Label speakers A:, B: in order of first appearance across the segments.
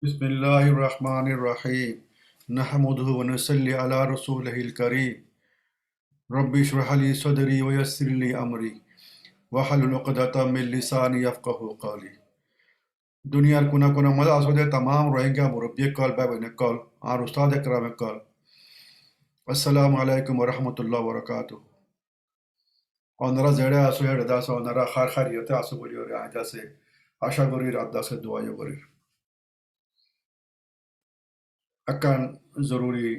A: بسم الله الرحمن الرحيم نحمده ونصلي على رسوله الكريم رب اشرح لي صدري ويسر لي أمري واحلل عقدة من لساني يفقه قولي দুনিয়ার কোনা মজা আসলে তাম রোহিঙ্গা মুরব্বী কল বাবিন কল আর উস্তাদ একরাম কল আসসালামু আলাইকুম ওরহমতুল্লাহ বরকাতু ওনারা জেড়ে আসো হেড়ে দাস ওনারা খার খারিয়তে আসো বলি ওরে আজ আছে আশা করি রাত দাসে দোয়া করি akan জরুরি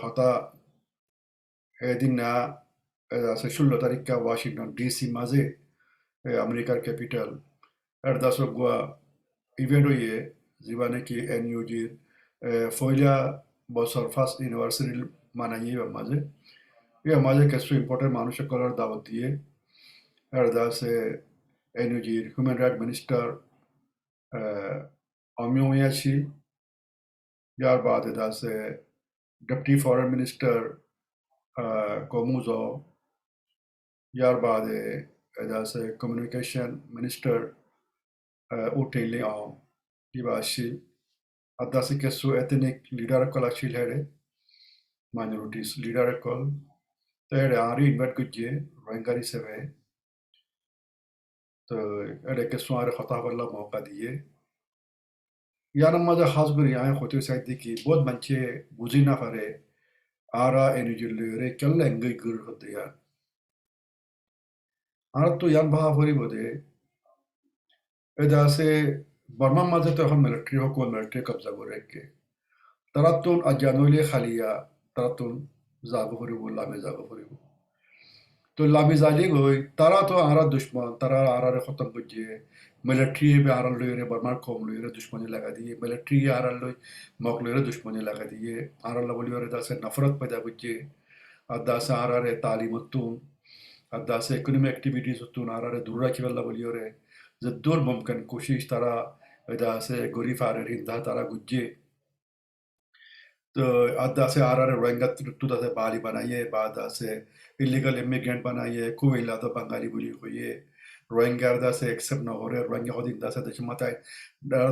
A: হতা এদিন না আছে 16 তারিখে ওয়াশিংটন ডিসি মাঝে আমেরিকার ক্যাপিটাল এর দাস গোয়া ইভেন্ট হইয়ে জীবনে কি এনইউজির ফয়লা বছর ফার্স্ট ইউনিভার্সিটি মানাইয়ে মাঝে মাঝে কিছু ইম্পর্টেন্ট মানুষের কলার দাওয়াত দিয়ে এর দাস এনইউজির হিউম্যান রাইট মিনিস্টার অমিয় আছি ইয়ার বাদে দাস ডেপুটি ফরেন মিনিস্টার কমুজো ইয়ার বাদে দাস কমিউনিকেশন মিনিস্টার উঠেইলে কিবাসি আদাসি কিছু এথনিক লিডার কল আছিল হেরে মাইনরিটিস লিডার কল তো এড়ে আরই ইনভাইট করছে রোহিঙ্গার হিসেবে তো এড়ে কিছু আর কথা বললা মৌকা দিয়ে ইয়ার মাঝে খাস করি আমি হতে চাই দেখি বহুত মানুষে বুঝি না পারে আরা এনজিও রে কেল্লা এঙ্গই গুর হতে ইয়ার আর তো ইয়ান ভাবা করিব দে এটা আছে বর্মার মাঝে তো এখন মিলিটারি হকুন মিলিটারি কবজা করে রেখে তারা তো আজানলে খালিয়া তারা তো যাব করিব লামে যাব করিব তো লামে যাইলে গই তারা তো আরা দুশ্মন তারা আরারে খতম করছে মিলিটারি বে আরাল লইরে বর্মার কম লইরে দুশ্মনী লাগা দিয়ে মিলিটারি আরাল লই মক লইরে দুশ্মনী লাগা দিয়ে আরাল বলি ওরে দাসে নফরত पैदा করছে আর দাসে আরারে তালিম তুন আর দাসে ইকোনমিক অ্যাক্টিভিটিস তুন আরারে দূর রাখিবেলা বলি ওরে যে দূর মুমকিন কোশিশ তারা দাসে গরিব আরে রিন্দা তারা গুজ্জে तो आधा से आर आर रोहिंगा तुदा से बाली बनाइए बाद से इलीगल इमिग्रेंट बनाइए कुवेला तो बंगाली बोली हुई है रोहिंगा आधा से एक्सेप्ट ना हो रहे रोहिंगा हो दिन दासे दशमा ताई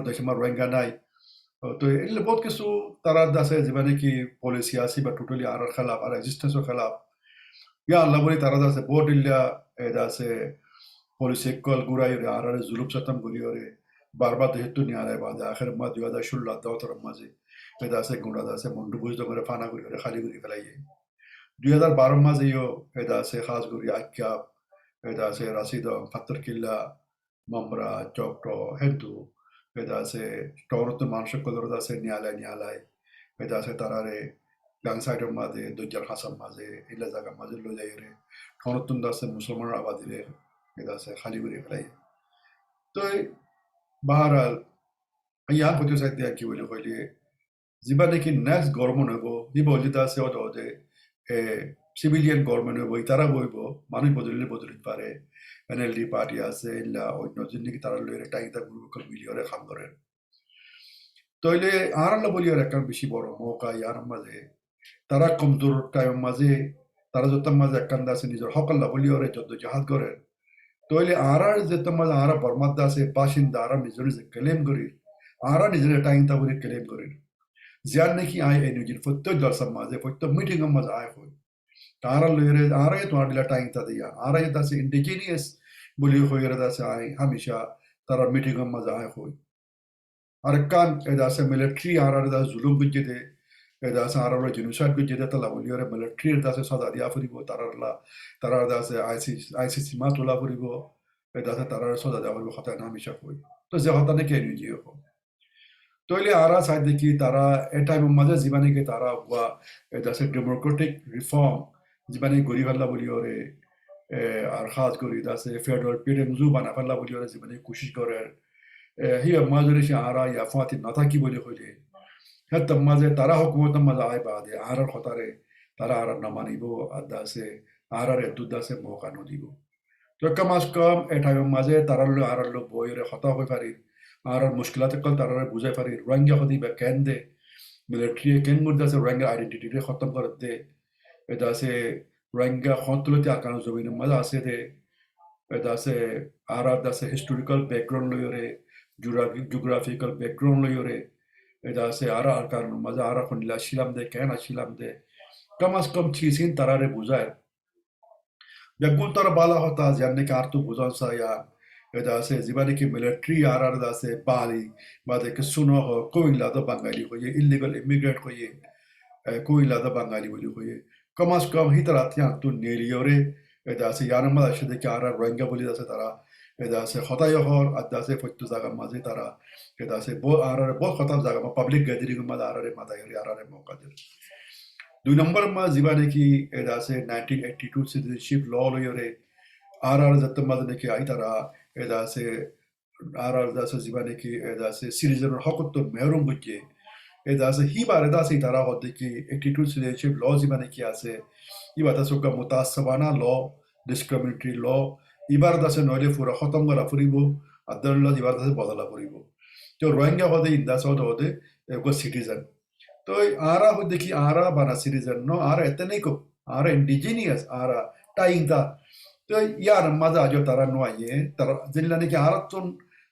A: दशमा रोहिंगा नाई तो इल्ले बहुत किसु तारा दासे जीवने की पॉलिसी आसी बट टोटली आर खिलाफ आर एग्जिस्टेंस खिलाफ या अल्लाह बोली तारा दासे बहुत इल्ला दासे पॉलिसी कल गुराई रे आर आर जुलूम सतम बोली और बार बार तो हेतु नहीं आ रहा है बाद आखिर मत दिया दा शुल्ला दाव तरफ मजे दासे गुंडा दासे मुंडू बुझ दो मेरे फाना गुरी और खाली गुरी फैलाइए 2012 মাঝে দাসে খাস গুরি আখ্যা দাসে রাশিদ ফাত্তর কিল্লা মামরা চক্র হেতু দাসে টরত মানুষ কলর দাসে নিয়ালায় দাসে তারারে গাং সাইডের মাঝে দুজার হাসান মাঝে ইলা জায়গা মাঝে লো যাই রে টরতুন দাসে মুসলমান আবাদি রে দাসে খালি গুরি ফেলাই তো বাহারাল ইয়া হতে চাইতে কি বলে কইলে জীবনে কি নেক্সট গভর্নমেন্ট হইব ই বলি দাসে ওদে সিভিলিয়ান গভর্নমেন্ট হইব তারা বইব মানুষ বদলিলে বদলিতে পারে এনএলডি পার্টি আছে ইল্লা অন্য জিনিস তারা লইরে টাইটা গ্রুপ মিলিয়রে কাম করেন তইলে আরাল্লা বলিয়ার একটা বেশি বড় মৌকা ইয়ার মাঝে তারা কমজোর টাইম মাঝে তারা যত মাঝে একান্দা আছে নিজের হকল্লা বলিয়ারে যত জাহাজ করেন তইলে আরার যত মাঝে আরা বর্মাদ্দা আছে বাসিন্দা আরা নিজের নিজে ক্লেম করি আরা নিজের টাইমটা বলে ক্লেম করেন জিয়ার নাকি আয় এনজির প্রত্যেক দর্শক মাঝে প্রত্যেক মিটিং মাঝে আয় হয় তারা লইরে আরে তোমার দিলা টাইম তা দিয়া আরে দাসে ইন্ডিজিনিয়াস বলি হইরে দাসে আয় হামেশা তারা মিটিং মাঝে আয় হয় আর কান দাসে মিলিটারি আরে দাস জুলুম গুজে দে দাসে আরে জেনোসাইড গুজে দে তালা বলি ওরে মিলিটারি দাসে সাদা দিয়া ফুরিব তারা দাসে আইসিসি মা তোলা ফুরিব দাসে তারা সাদা দেওয়া ফুরিব হতা হামেশা হয় তো যে হতা নাকি এনজি হয় তইলে আরা চাই দেখি তারা এ টাইমের মাঝে জীবনে কে তারা বা দাসে ডেমোক্রেটিক রিফর্ম জীবনে গড়ি ফেললা বলি ওরে আর খাস করি দাসে ফেডারেল পিডেমজু বানা ফেললা বলি ওরে জীবনে কোশিশ করে হিয়া মাজরে সে আরা ইয়া ফাতি না থাকি বলি হইলে হেত মাঝে তারা হুকুমত মাঝে আয় বাদে আর হতারে তারা আর না মানিব আর দাসে আর দুদাসে মৌকা নদিব তো কম এ টাইমের মাঝে তারা আর বইরে হতা হয়ে পারি আর মুশকিলাত কল তারা বুঝাই পারি রোহিঙ্গা হদি বা কেন দে মিলিটারি কেন মুদ্দা সে রোহিঙ্গা আইডেন্টিটি রে খতম করে দে এটা আছে রোহিঙ্গা খতলতে আকানো জমিন মজা আছে দে এটা আছে আর আছে হিস্টোরিক্যাল ব্যাকগ্রাউন্ড লইরে জিওগ্রাফিক্যাল ব্যাকগ্রাউন্ড লইরে eda se ara arkan maza ara konila shilam de kena shilam de kamas kam chisin tarare buzay jagun tar bala hota janne ka artu buzan sa ya eda se zibani ki military arar da se bali bade ke suno ho koila da bangali ko ye illegal immigrant ko ye koila da bangali boli ko ye kamas kam hitarat ya tu neliore eda se yanama da shede ki arar rohingya boli da se tara eda se hota yo hor adda se fotu zaga mazi tara eda se bo arar bo khata zaga ma public gathering ma da arare ma da yori arare mo kadir দুই নম্বর মা জীবানে কি এর আছে 1982 citizenship law lo yore RR zatta madne ki ai tara এর আছে RR আছে জীবানে কি এর আছে citizen হকত মেহরুম বুঝে এর আছে হিবারে দাসে tara হতে কি 82 citizenship law জীবানে কি আছে ইবাতা সুকা মুতাসাবানা law discriminatory law ইবার দাসে নইলে পুরা খতম করা ফুরিব আদাল্লাহ ইবার দাসে বদলা ফুরিব তো রোহিঙ্গা হতে ইন্দাস হতে গো সিটিজেন तो आरा हो देखिए आरा बना सिटीजन नो आरा इतने को आरा इंडिजिनियस आरा टाइंगा तो यार मजा जो तारा नो आये तारा जिल्ला ने कि आरा तो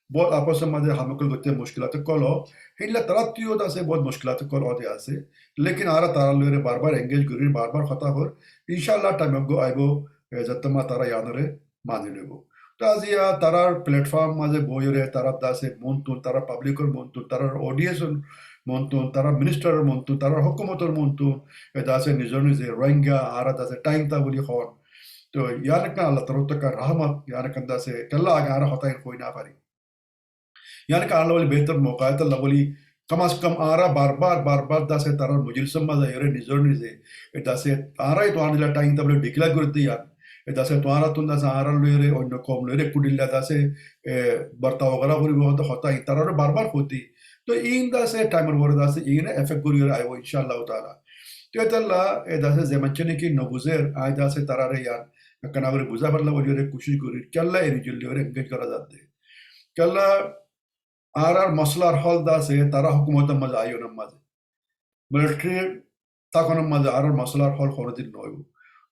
A: बहुत आपस में मजे हम को गते मुश्किलात कलो हिल्ला तारा तियो दा से बहुत मुश्किलात कलो होते आसे लेकिन आरा तारा लोरे बार-बार एंगेज करी बार-बार खता हो इंशाल्लाह टाइम गो आइबो जत्तमा तारा यानरे माने लेबो तो आज या तारा प्लेटफॉर्म मजे बोयरे तारा दा से मुंतुन तारा पब्लिक और मुंतुन तारा ऑडियंस মন্তুন তারা মিনিস্টারের মন্তুন তারা হকুমতর মন্তুন এটা আছে নিজের নিজে রোহিঙ্গা আর আছে টাইম তা বলি হন তো ইয়ানকা আল্লাহ তরতকা রহমত ইয়ানকান দাসে কেল্লা আগে আর হতাই কই না পারি ইয়ানকা আল্লাহ বলি বেহতর মৌকা है আল্লাহ বলি कम से कम आरा बार बार दासे तारा मुजिलसम मजा येरे निजर निजे दासे आरा तो आनिला टाइम तबले डिक्लेअर करते यार दासे तो आरा तुंदा सा आरा लोरे अन्य कम लोरे कुडिल्ला दासे बर्ता वगैरह करी बहुत होता है तारा बार होती तो इन दासे टाइमर वर दासे इन इफेक्ट करी आयो इंशाल्लाह ताला तो तल्ला दासे जमचने की नबुजेर आय दासे तारा रे यार कनावरे बुजा परला वलिरे कोशिश करी कल्ला एरिजुल लोरे एंगेज करा जाते कल्ला आर मसलार हल दासे तारा हुकूमत मजा आयो नमाज मिलिट्री तখন मजा आर मसलार हल खरदिन नयबो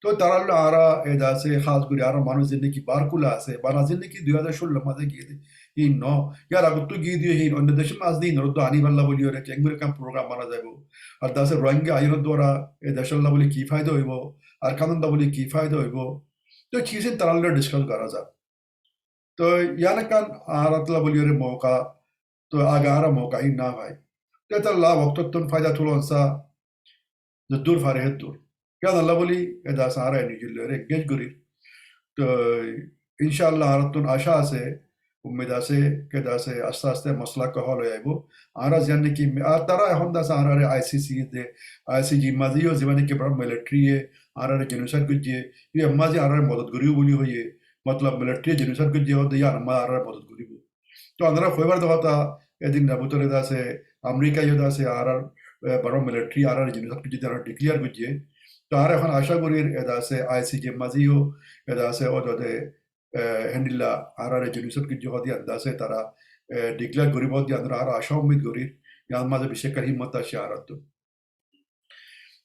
A: তো তারা আরা এ দাসে খাস করে আরা মানুষ জিন্দিগি বারকুলা আছে বানা জিন্দিগি 2016 মাঝে গিয়ে ই ন ইয়ার আগে তো গিয়ে দিয়ে অন্য দেশে মাছ দিন তো আনি বাল্লা বলি ওরে চেঙ্গুরে কাম প্রোগ্রাম বানা যাইব আর দাসে রোহিঙ্গা আইন দ্বারা এ দেশাল্লাহ বলি কি ফায়দা হইব আর কানুনদা বলি কি ফায়দা হইব তো চিজেন তারা ডিসকাস করা যায় তো ইয়ানকান আরাতলা বলি ওরে মৌকা तो आगारा मौका ही ना भाई कहता अल्लाह वक्त तुम फायदा थोड़ा सा जो दूर फारे है दूर क्या अल्लाह बोली एदा सारा है निजुल रे गेज गुरी तो इंशाअल्लाह तुम आशा से उम्मीद से केदा से आस्ते आस्ते मसला का हल है वो आरा जाने की आ तारा हम दा सारा रे आईसीसी दे आईसीजी माजियो जीवानी के पर मिलिट्री है आरा रे जेनोसाइड कुछ ये माजी आरा रे मदद गुरी बोली हो ये मतलब मिलिट्री जेनोसाइड कुछ हो तो यार हमारा मदद गुरी तो अंदर फैबर दवाता এদিন নাবুতরে দাসে আমেরিকা ইয়ে দাসে আর বড় মিলিটারি আর জিনিস সব কিছু তারা ডিক্লেয়ার করছে তো আর এখন আশা করি এদাসে আইসিজি মাজিও এদাসে ওদে হ্যান্ডিলা আর জিনিস সব কিছু হদি আন্দাসে তারা ডিক্লেয়ার করিব দি আন্দার আর আশা উম্মিদ করি ইয়ার মাঝে বিশেষ করে হিম্মত আসে আর তো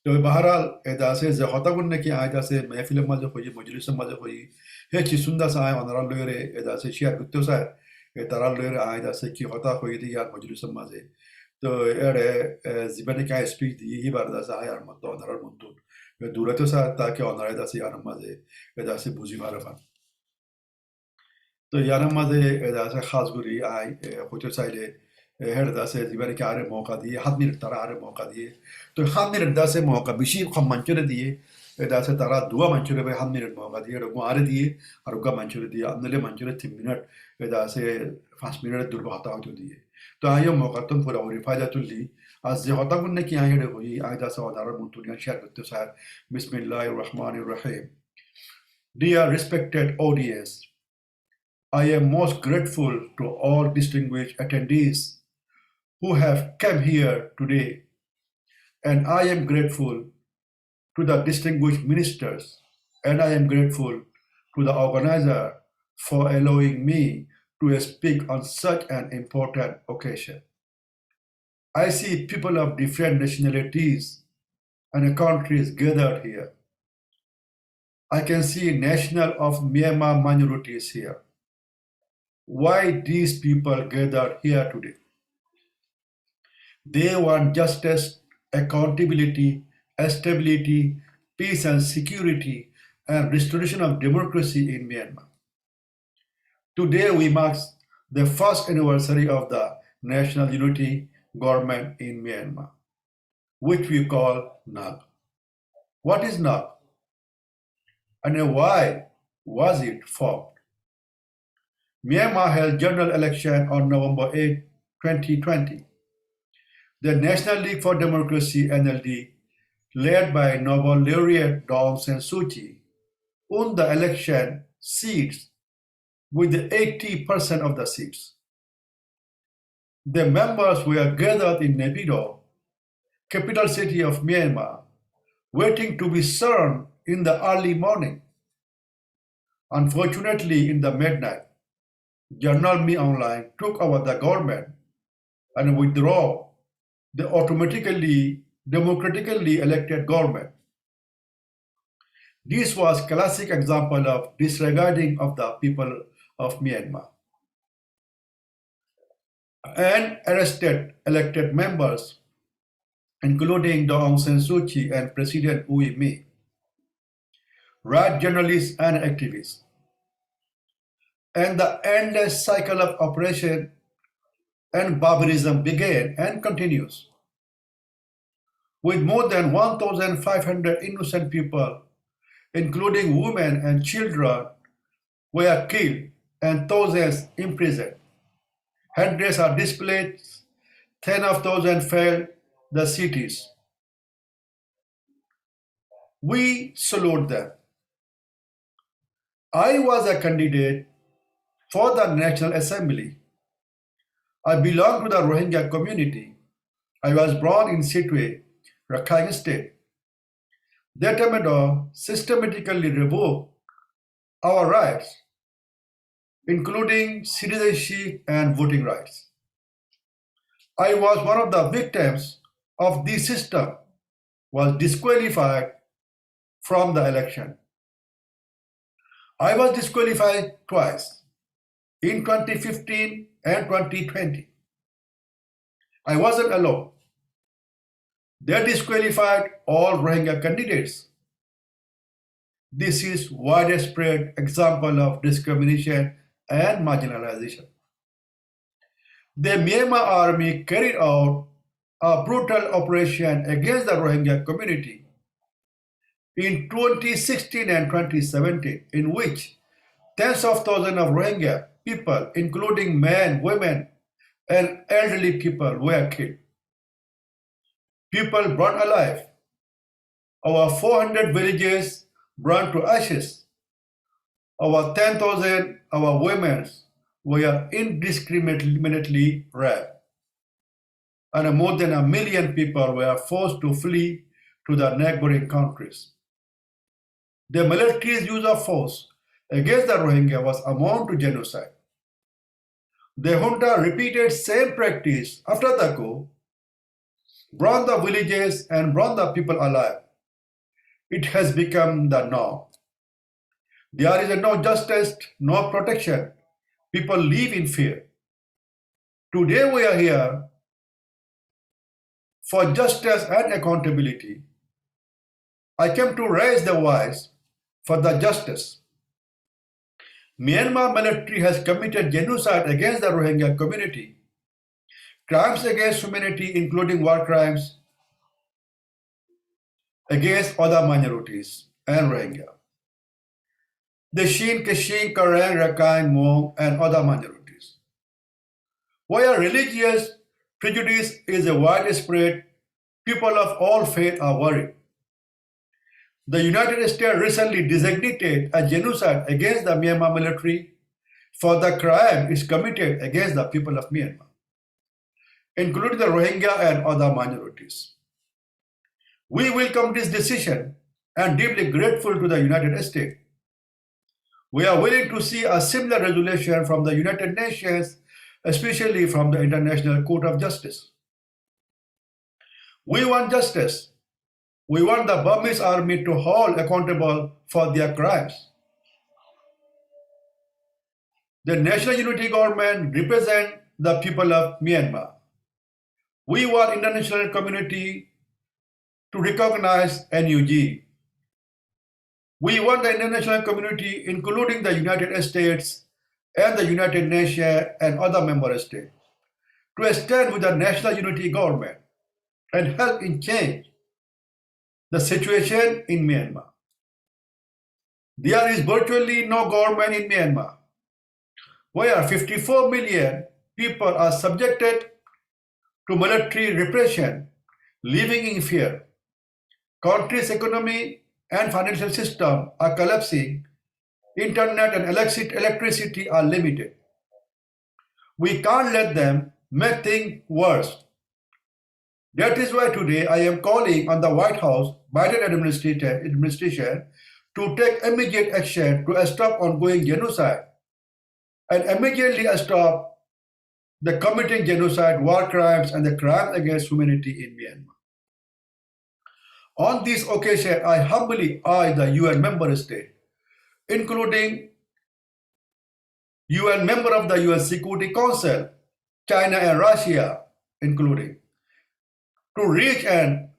A: তো বহরহাল এদাসে যে হতাগুন নাকি আইদাসে মেহফিলের মাঝে হই মজলিসের মাঝে হই হে চিসুন্দা সায় অনারাল লরে এদাসে শেয়ার করতে চায় তারা লয়ের আয় আছে কি হতা হয়ে দিয়ে আর মজলিসের মাঝে তো এড়ে জীবনে কা স্পিচ দিয়ে হি বার দাসে আয় আর মত অনারার মতো দূরে তো স্যার তাকে অনারাই দাসে আর মাঝে এটা আছে বুঝি মারফান তো ইয়ার মাঝে এটা আছে খাস করি আয় হতে চাইলে হেড দাসে জীবনে কে আরে মৌকা দিয়ে হাত মিনিট তারা আরে মৌকা দিয়ে তো হাত মিনিট দাসে মৌকা বেশি কম মঞ্চরে দিয়ে এটা আছে তারা দুয়া মঞ্চরে হাত মিনিট মৌকা দিয়ে এরকম আরে দিয়ে আর ওগা মঞ্চরে দিয়ে আমলে মঞ্চরে 3 মিনিট এটা আছে 5 মিনিটের দূর হতা হতে দিয়ে তো আইও মৌকা তো পুরো ওরি ফায়দা তুললি আজ যে হতা গুণ নাকি আয় হেডে হই আয় দাসে অদার মুতুনিয়া শেয়ার করতে স্যার বিসমিল্লাহির রহমানির রহিম dear respected audience I am most grateful to all distinguished attendees who have come here today, and I am grateful to the distinguished ministers, and I am grateful to the organizer for allowing me to speak on such an important occasion. I see people of different nationalities and countries gathered here. I can see national of Myanmar minorities here. Why these people gathered here today? They want justice, accountability, stability, peace and security, and restoration of democracy in Myanmar. Today we mark the first anniversary of the National Unity Government in Myanmar, which we call NUG. What is NUG and why was it formed? Myanmar held general election on November 8, 2020. The National League for Democracy (NLD), led by Nobel laureate Daw Aung San Suu Kyi, won the election seats with 80% of the seats. The members were gathered in Naypyidaw, capital city of Myanmar, waiting to be sworn in the early morning. Unfortunately, in the midnight, General Mi Online took over the government and withdrew the democratically elected government. This was a classic example of disregarding of the people of Myanmar. And arrested elected members, including Daw Aung San Suu Kyi and President Win Myint, right journalists and activists. And the endless cycle of oppression and barbarism began and continues, with more than 1,500 innocent people, including women and children, were killed and thousands imprisoned. Hundreds are displaced, tens of thousands fled the cities. We salute them. I was a candidate for the National Assembly. I belong to the Rohingya community. I was born in Sitwe, Rakhine State. The Tamido systematically revoked our rights, including citizenship and voting rights. I was one of the victims of this system, was disqualified from the election. I was disqualified twice, in 2015 and 2020. I wasn't alone. They disqualified all Rohingya candidates. This is widespread example of discrimination and marginalization. The Myanmar army carried out a brutal operation against the Rohingya community in 2016 and 2017, in which tens of thousands of Rohingya people, including men, women, and elderly people, were killed. People burned alive. Over 400 villages burned to ashes. Over 10,000 of our women were indiscriminately raped. And more than 1 million people were forced to flee to the neighboring countries. The military's use of force against the Rohingya was amounted to genocide. The junta repeated same practice after the coup, burned the villages and burned the people alive. It has become the norm. There is no justice, no protection. People live in fear. Today we are here for justice and accountability. I came to raise the voice for the justice. Myanmar military has committed genocide against the Rohingya community. Crimes against humanity, including war crimes against other minorities and Rohingya. The Shin, Kachin, Karen, Rakhine, Hmong, and other minorities. Where religious prejudice is widespread, people of all faiths are worried. The United States recently designated a genocide against the Myanmar military for the crime is committed against the people of Myanmar, including the Rohingya and other minorities. We welcome this decision and deeply grateful to the United States. We are willing to see a similar resolution from the United Nations, especially from the International Court of Justice. We want justice. We want the Burmese army to hold accountable for their crimes. The National Unity Government represents the people of Myanmar. We want international community to recognize NUG. We want the international community, including the United States and the United Nations and other member states, to stand with the national unity government and help in change the situation in Myanmar. There is virtually no government in Myanmar, where 54 million people are subjected to military repression, living in fear. Country's economy and financial system are collapsing. Internet and electricity are limited. We can't let them make things worse. That is why today I am calling on the White House, Biden administration to take immediate action to stop ongoing genocide and immediately stop the committing genocide, war crimes, and the crimes against humanity in Myanmar. On this occasion, I humbly urge the UN member state, including UN member of the UN Security Council, China and Russia, including, to reach an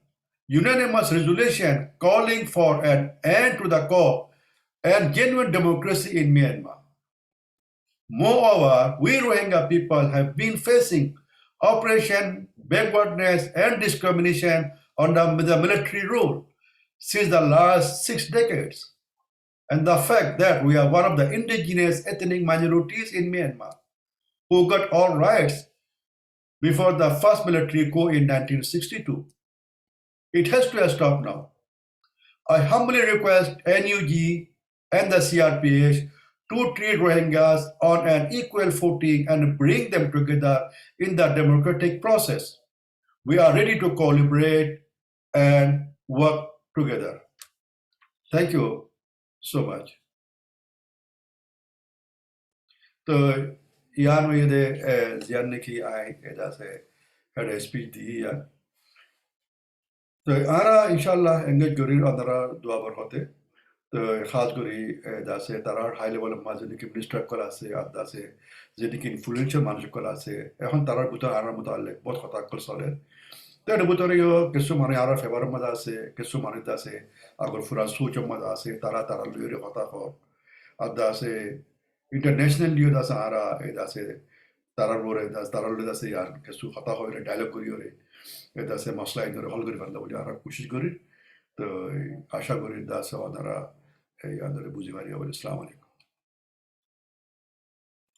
A: unanimous resolution calling for an end to the coup and genuine democracy in Myanmar. Moreover, we Rohingya people have been facing oppression, backwardness, and discrimination under the military rule since the last 6 decades. And the fact that we are one of the indigenous ethnic minorities in Myanmar who got all rights before the first military coup in 1962. It has to stop now. I humbly request NUG and the CRPH to treat Rohingyas on an equal footing and bring them together in the democratic process. We are ready to collaborate and work together. Thank you so much. तो यार में ये जानने की आए जैसे head speech दी यार तो आरा इंशाल्लाह एंगेज करी अंदरा दुआ बर होते तो खास करी जैसे तारा हाई लेवल माजे की मिनिस्टर कला से आदा से जेडी की इन्फ्लुएंशियल मानुष कला से এখন तारा बुता आरा मुताले बहुत खता कर सले तो ये बुता रे यो किसु माने आरा फेवर मजा से किसु माने दासे अगर फुरा सोच मजा से तारा तारा लुरे खता हो आदा से इंटरनेशनल लियो दासा आरा दासे तारा लोरे दास तारा लोरे दासे यार किसु खता हो रे डायलॉग करियो रे दासे मसला इधर हल करी बंदा बोले आरा कोशिश करी तो आशा करी दास वादरा এই আন্দোলনে বুঝি পারি। আসসালামু আলাইকুম।